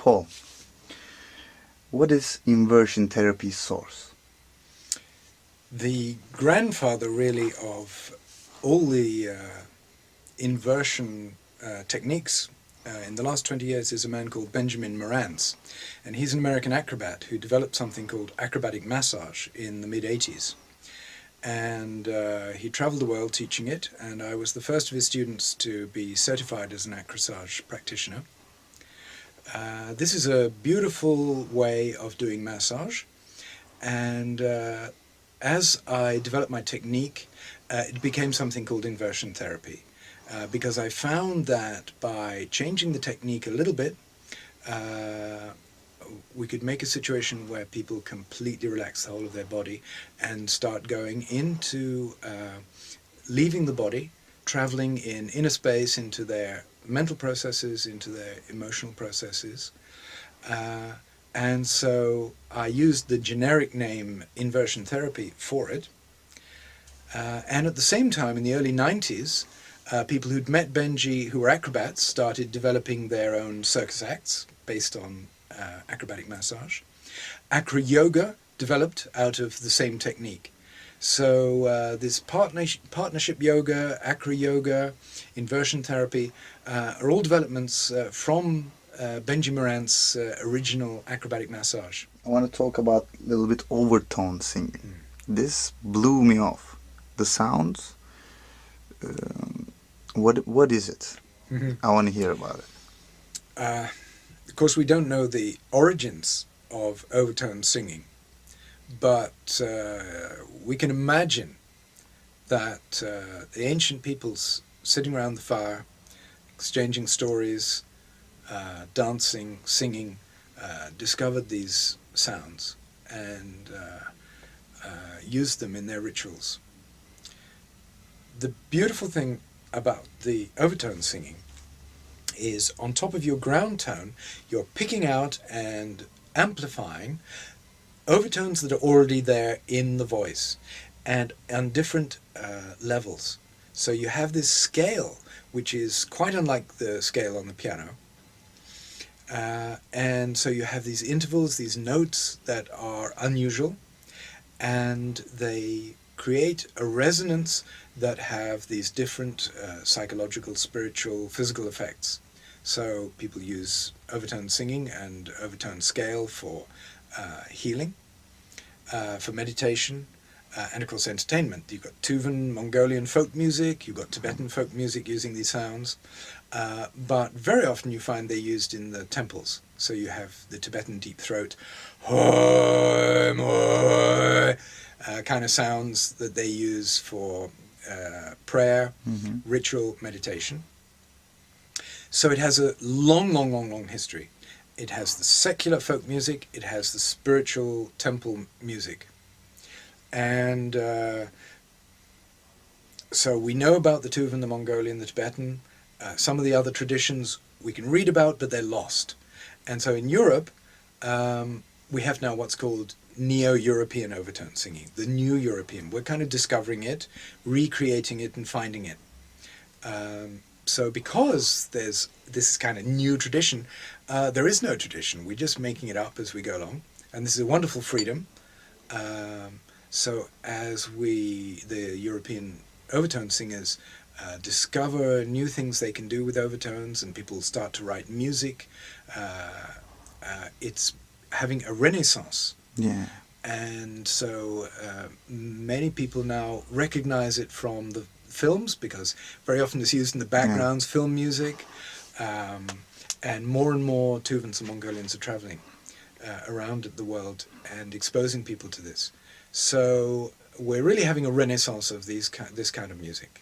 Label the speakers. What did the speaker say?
Speaker 1: Paul, what is inversion therapy's source?
Speaker 2: The grandfather, really, of all the inversion techniques in the last 20 years is a man called Benjamin Morantz. And he's an American acrobat who developed something called acrobatic massage in the mid-80s. And he traveled the world teaching it, and I was the first of his students to be certified as an acromassage practitioner. This is a beautiful way of doing massage, and as I developed my technique, it became something called inversion therapy, because I found that by changing the technique a little bit, we could make a situation where people completely relax the whole of their body and start going into leaving the body, traveling in inner space into their mental processes, into their emotional processes. And so I used the generic name inversion therapy for it. And at the same time, in the early 90s, people who'd met Benji who were acrobats started developing their own circus acts based on acrobatic massage. Acro yoga developed out of the same technique. So this partnership yoga, acro yoga, inversion therapy are all developments from Benji Morantz's original acrobatic massage.
Speaker 1: I want to talk about a little bit overtone singing. This blew me off. The sounds, what is it? I want to hear about it.
Speaker 2: Of course, we don't know the origins of overtone singing, but we can imagine that the ancient peoples sitting around the fire, exchanging stories, dancing, singing, discovered these sounds and used them in their rituals. The beautiful thing about the overtone singing is on top of your ground tone, you're picking out and amplifying overtones that are already there in the voice and on different levels. So you have this scale, which is quite unlike the scale on the piano. And so you have these intervals, these notes that are unusual, and they create a resonance that have these different psychological, spiritual, physical effects. So people use overtone singing and overtone scale for healing, for meditation, and of course entertainment. You've got Tuvan, Mongolian folk music, you've got Tibetan folk music using these sounds, but very often you find they're used in the temples. So you have the Tibetan deep throat, kind of sounds that they use for prayer, ritual, meditation. So it has a long history. It has the secular folk music, it has the spiritual temple music. And so we know about the Tuvan, the Mongolian, the Tibetan. Some of the other traditions we can read about, but they're lost. And so in Europe, we have now what's called Neo-European overtone singing, the New European. We're kind of discovering it, recreating it, and finding it. So because there's this kind of new tradition, there is no tradition. We're just making it up as we go along. And this is a wonderful freedom. So as the European overtone singers discover new things they can do with overtones and people start to write music, it's having a renaissance.
Speaker 1: Yeah.
Speaker 2: And so many people now recognize it from the films, because very often it's used in the backgrounds, film music, and more Tuvans and Mongolians are traveling around the world and exposing people to this. So we're really having a renaissance of this kind of music.